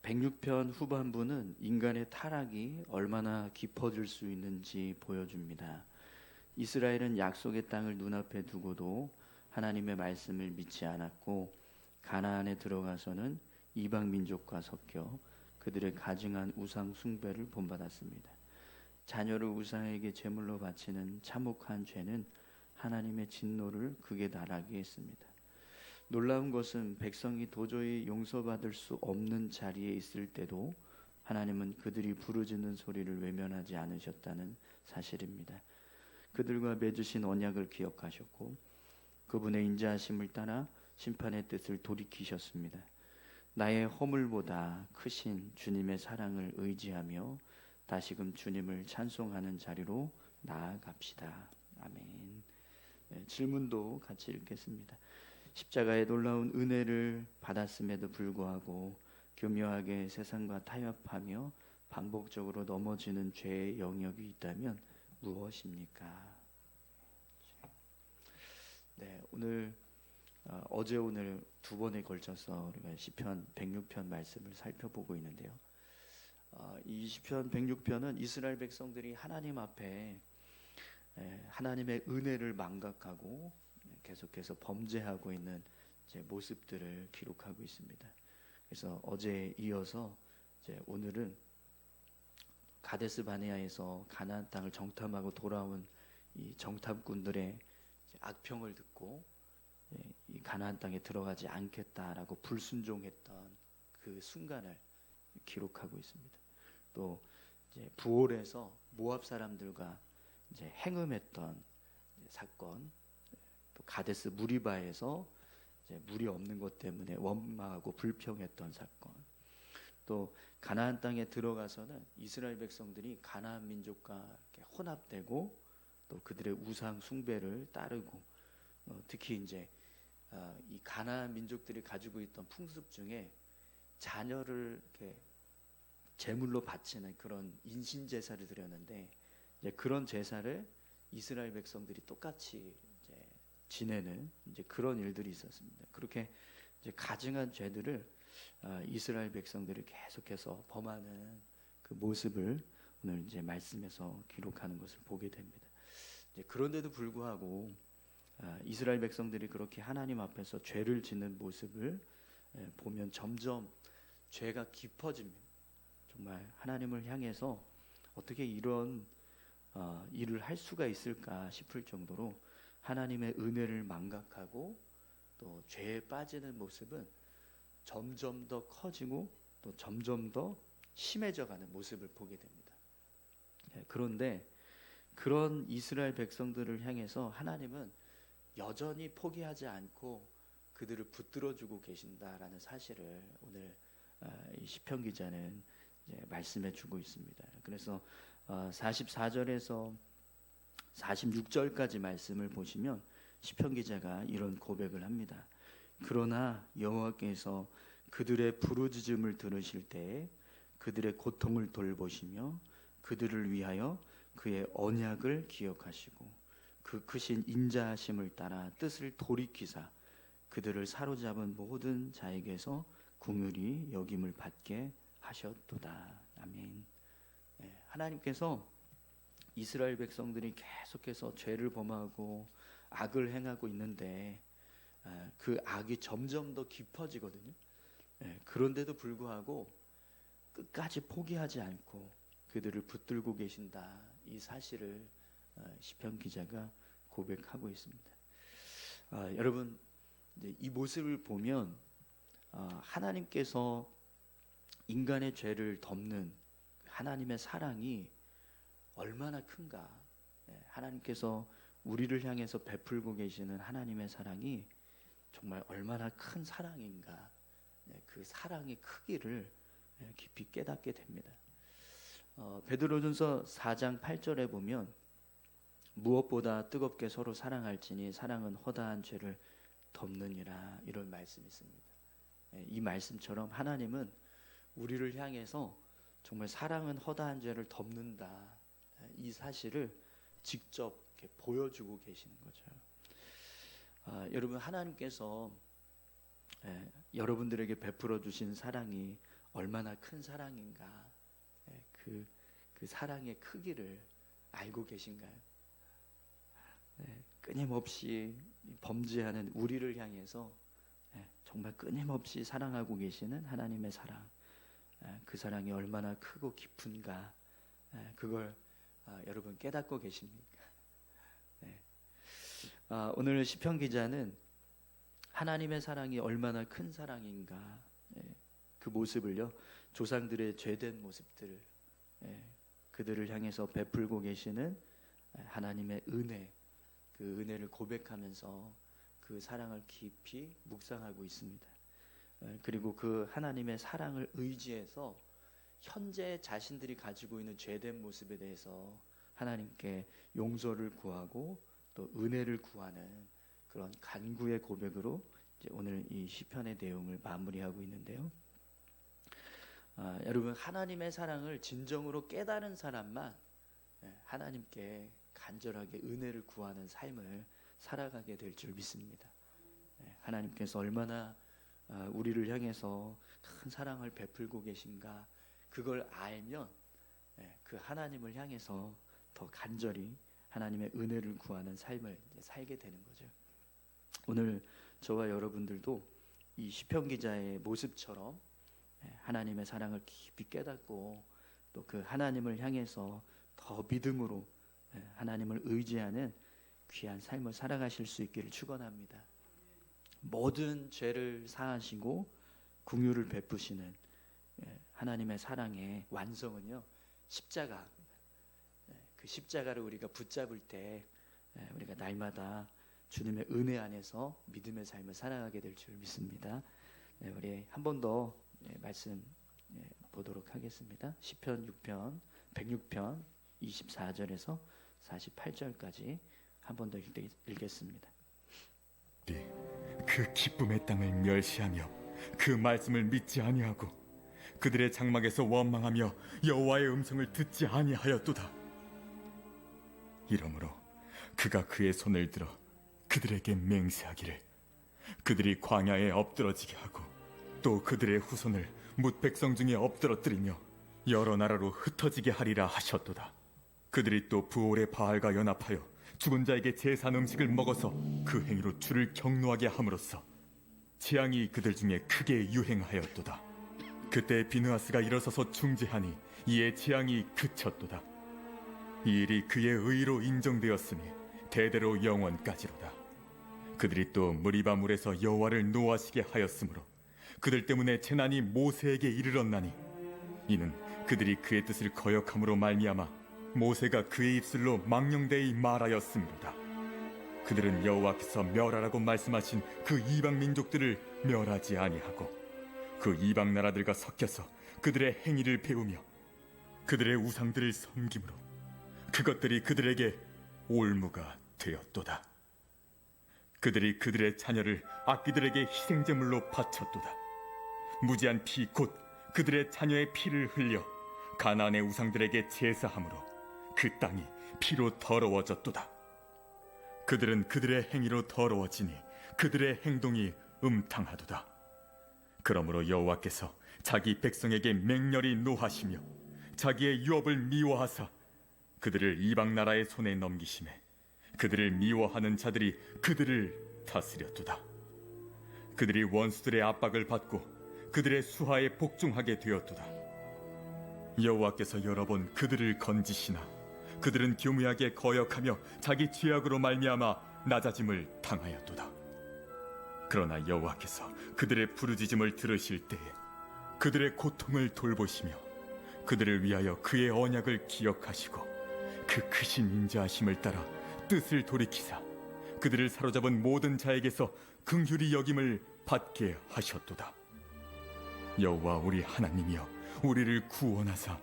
106편 후반부는 인간의 타락이 얼마나 깊어질 수 있는지 보여줍니다. 이스라엘은 약속의 땅을 눈앞에 두고도 하나님의 말씀을 믿지 않았고 가나안에 들어가서는 이방 민족과 섞여 그들의 가증한 우상 숭배를 본받았습니다. 자녀를 우상에게 제물로 바치는 참혹한 죄는 하나님의 진노를 극에 달하게 했습니다. 놀라운 것은 백성이 도저히 용서받을 수 없는 자리에 있을 때도 하나님은 그들이 부르짖는 소리를 외면하지 않으셨다는 사실입니다. 그들과 맺으신 언약을 기억하셨고 그분의 인자하심을 따라 심판의 뜻을 돌이키셨습니다. 나의 허물보다 크신 주님의 사랑을 의지하며 다시금 주님을 찬송하는 자리로 나아갑시다. 아멘. 질문도 같이 읽겠습니다. 십자가의 놀라운 은혜를 받았음에도 불구하고 교묘하게 세상과 타협하며 반복적으로 넘어지는 죄의 영역이 있다면 무엇입니까? 네, 어제 오늘 두 번에 걸쳐서 우리가 시편 106편 말씀을 살펴보고 있는데요. 이 시편 106편은 이스라엘 백성들이 하나님 앞에 하나님의 은혜를 망각하고 계속해서 범죄하고 있는 모습들을 기록하고 있습니다. 그래서 어제에 이어서 오늘은 가데스 바네아에서 가나안 땅을 정탐하고 돌아온 이 정탐꾼들의 악평을 듣고 이 가나안 땅에 들어가지 않겠다라고 불순종했던 그 순간을 기록하고 있습니다. 또 부올에서 모압 사람들과 행음했던 사건, 또 가데스 무리바에서 물이 없는 것 때문에 원망하고 불평했던 사건, 또 가나안 땅에 들어가서는 이스라엘 백성들이 가나안 민족과 혼합되고 또 그들의 우상 숭배를 따르고 특히 이 가나안 민족들이 가지고 있던 풍습 중에 자녀를 이렇게 제물로 바치는 그런 인신 제사를 드렸는데 그런 제사를 이스라엘 백성들이 똑같이 지내는 그런 일들이 있었습니다. 그렇게 가증한 죄들을 이스라엘 백성들이 계속해서 범하는 그 모습을 오늘 말씀에서 기록하는 것을 보게 됩니다. 그런데도 불구하고 이스라엘 백성들이 그렇게 하나님 앞에서 죄를 짓는 모습을 보면 점점 죄가 깊어집니다. 정말 하나님을 향해서 어떻게 이런 일을 할 수가 있을까 싶을 정도로 하나님의 은혜를 망각하고 또 죄에 빠지는 모습은 점점 더 커지고 또 점점 더 심해져가는 모습을 보게 됩니다. 그런데 그런 이스라엘 백성들을 향해서 하나님은 여전히 포기하지 않고 그들을 붙들어주고 계신다라는 사실을 오늘 이 시편 기자는 말씀해 주고 있습니다. 그래서 44절에서 46절까지 말씀을 보시면 시편 기자가 이런 고백을 합니다. 그러나 여호와께서 그들의 부르짖음을 들으실 때에 그들의 고통을 돌보시며 그들을 위하여 그의 언약을 기억하시고 그 크신 인자하심을 따라 뜻을 돌이키사 그들을 사로잡은 모든 자에게서 긍휼히 여김을 받게 하셨도다. 아멘. 하나님께서 이스라엘 백성들이 계속해서 죄를 범하고 악을 행하고 있는데 그 악이 점점 더 깊어지거든요. 그런데도 불구하고 끝까지 포기하지 않고 그들을 붙들고 계신다. 이 사실을 시편 기자가 고백하고 있습니다. 여러분 이 모습을 보면 하나님께서 인간의 죄를 덮는 하나님의 사랑이 얼마나 큰가. 하나님께서 우리를 향해서 베풀고 계시는 하나님의 사랑이 정말 얼마나 큰 사랑인가. 그 사랑의 크기를 깊이 깨닫게 됩니다. 베드로전서 4장 8절에 보면 무엇보다 뜨겁게 서로 사랑할지니 사랑은 허다한 죄를 덮느니라, 이런 말씀이 있습니다. 이 말씀처럼 하나님은 우리를 향해서 정말 사랑은 허다한 죄를 덮는다, 이 사실을 직접 이렇게 보여주고 계시는 거죠. 여러분, 하나님께서 여러분들에게 베풀어 주신 사랑이 얼마나 큰 사랑인가, 그 사랑의 크기를 알고 계신가요? 끊임없이 범죄하는 우리를 향해서 정말 끊임없이 사랑하고 계시는 하나님의 사랑, 그 사랑이 얼마나 크고 깊은가, 그걸 여러분 깨닫고 계십니까? 오늘 시편 기자는 하나님의 사랑이 얼마나 큰 사랑인가, 그 모습을요, 조상들의 죄된 모습들을, 그들을 향해서 베풀고 계시는 하나님의 은혜, 그 은혜를 고백하면서 그 사랑을 깊이 묵상하고 있습니다. 그리고 그 하나님의 사랑을 의지해서 현재 자신들이 가지고 있는 죄된 모습에 대해서 하나님께 용서를 구하고 또 은혜를 구하는 그런 간구의 고백으로 이제 오늘 이 시편의 내용을 마무리하고 있는데요. 여러분, 하나님의 사랑을 진정으로 깨달은 사람만 하나님께 간절하게 은혜를 구하는 삶을 살아가게 될 줄 믿습니다. 하나님께서 얼마나 우리를 향해서 큰 사랑을 베풀고 계신가, 그걸 알면 그 하나님을 향해서 더 간절히 하나님의 은혜를 구하는 삶을 살게 되는 거죠. 오늘 저와 여러분들도 이 시편 기자의 모습처럼 하나님의 사랑을 깊이 깨닫고 또 그 하나님을 향해서 더 믿음으로 하나님을 의지하는 귀한 삶을 살아가실 수 있기를 축원합니다. 모든 죄를 사하시고 긍휼을 베푸시는 하나님의 사랑의 완성은요, 십자가, 그 십자가를 우리가 붙잡을 때 우리가 날마다 주님의 은혜 안에서 믿음의 삶을 살아가게 될 줄 믿습니다. 우리 한 번 더 말씀 보도록 하겠습니다. 시편 6편 106편 24절에서 48절까지 한 번 더 읽겠습니다. 그 기쁨의 땅을 멸시하며 그 말씀을 믿지 아니하고 그들의 장막에서 원망하며 여호와의 음성을 듣지 아니하였도다. 이러므로 그가 그의 손을 들어 그들에게 맹세하기를 그들이 광야에 엎드러지게 하고 또 그들의 후손을 뭇 백성 중에 엎드러뜨리며 여러 나라로 흩어지게 하리라 하셨도다. 그들이 또 부올의 바알과 연합하여 죽은 자에게 제사 음식을 먹어서 그 행위로 주를 경노하게 함으로써 재앙이 그들 중에 크게 유행하였도다. 그때 비느하스가 일어서서 중재하니 이에 재앙이 그쳤도다. 이 일이 그의 의로 인정되었으니 대대로 영원까지로다. 그들이 또 무리바 물에서 여호와를 노하시게 하였으므로 그들 때문에 재난이 모세에게 이르렀나니 이는 그들이 그의 뜻을 거역함으로 말미암아 모세가 그의 입술로 망령되이 말하였음이로다. 그들은 여호와께서 멸하라고 말씀하신 그 이방 민족들을 멸하지 아니하고 그 이방 나라들과 섞여서 그들의 행위를 배우며 그들의 우상들을 섬김으로 그것들이 그들에게 올무가 되었도다. 그들이 그들의 자녀를 악귀들에게 희생제물로 바쳤도다. 무지한 피 곧 그들의 자녀의 피를 흘려 가나안의 우상들에게 제사함으로 그 땅이 피로 더러워졌도다. 그들은 그들의 행위로 더러워지니 그들의 행동이 음탕하도다. 그러므로 여호와께서 자기 백성에게 맹렬히 노하시며 자기의 유업을 미워하사 그들을 이방 나라의 손에 넘기시매 그들을 미워하는 자들이 그들을 다스렸도다. 그들이 원수들의 압박을 받고 그들의 수하에 복종하게 되었도다. 여호와께서 여러 번 그들을 건지시나 그들은 교묘하게 거역하며 자기 죄악으로 말미암아 낮아짐을 당하였도다. 그러나 여호와께서 그들의 부르짖음을 들으실 때에 그들의 고통을 돌보시며 그들을 위하여 그의 언약을 기억하시고 그 크신 인자하심을 따라 뜻을 돌이키사 그들을 사로잡은 모든 자에게서 긍휼히 여김을 받게 하셨도다. 여호와 우리 하나님이여 우리를 구원하사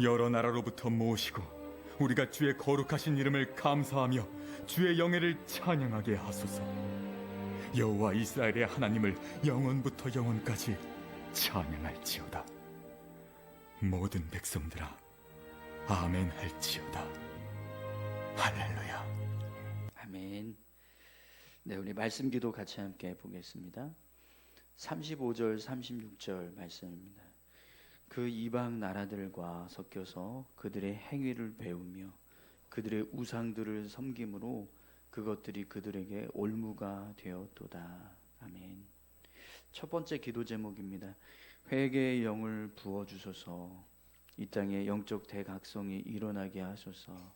여러 나라로부터 모으시고 우리가 주의 거룩하신 이름을 감사하며 주의 영예를 찬양하게 하소서. 여호와 이스라엘의 하나님을 영원부터 영원까지 찬양할지어다. 모든 백성들아 아멘 할지어다. 할렐루야. 아멘. 네, 우리 말씀 기도 같이 함께 보겠습니다. 35절 36절 말씀입니다. 그 이방 나라들과 섞여서 그들의 행위를 배우며 그들의 우상들을 섬김으로 그것들이 그들에게 올무가 되었도다. 아멘. 첫 번째 기도 제목입니다. 회개의 영을 부어주소서. 이 땅에 영적 대각성이 일어나게 하소서.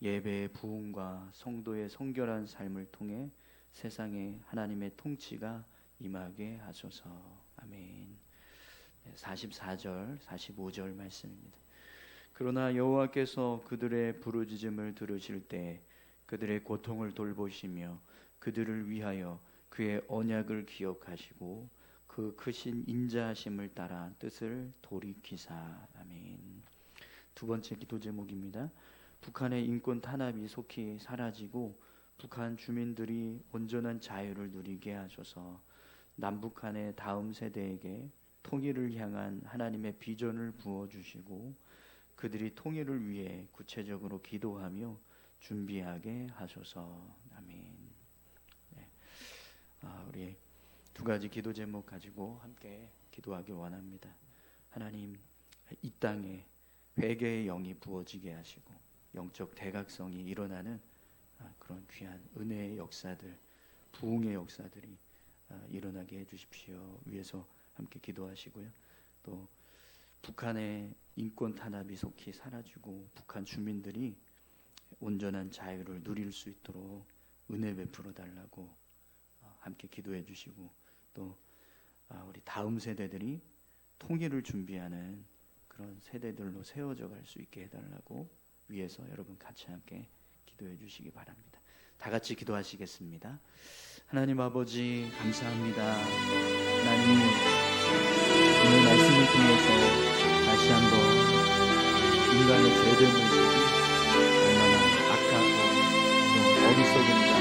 예배의 부흥과 성도의 성결한 삶을 통해 세상에 하나님의 통치가 임하게 하소서. 아멘. 44절, 45절 말씀입니다. 그러나 여호와께서 그들의 부르짖음을 들으실 때 그들의 고통을 돌보시며 그들을 위하여 그의 언약을 기억하시고 그 크신 인자하심을 따라 뜻을 돌이키사. 아멘. 두 번째 기도 제목입니다. 북한의 인권 탄압이 속히 사라지고 북한 주민들이 온전한 자유를 누리게 하소서. 남북한의 다음 세대에게 통일을 향한 하나님의 비전을 부어주시고 그들이 통일을 위해 구체적으로 기도하며 준비하게 하소서. 아멘. 네. 우리 두 가지 기도 제목 가지고 함께 기도하길 원합니다. 하나님, 이 땅에 회개의 영이 부어지게 하시고 영적 대각성이 일어나는 그런 귀한 은혜의 역사들, 부흥의 역사들이 일어나게 해주십시오. 위에서 함께 기도하시고요. 또 북한의 인권 탄압이 속히 사라지고 북한 주민들이 온전한 자유를 누릴 수 있도록 은혜 베풀어 달라고 함께 기도해 주시고 또 우리 다음 세대들이 통일을 준비하는 그런 세대들로 세워져 갈 수 있게 해달라고 위에서 여러분 같이 함께 기도해 주시기 바랍니다. 다 같이 기도하시겠습니다. 하나님 아버지 감사합니다. 하나님 오늘 말씀을 통해서 다시 한번 인간의 죄된 모습이 얼마나 악하고 또 어리석은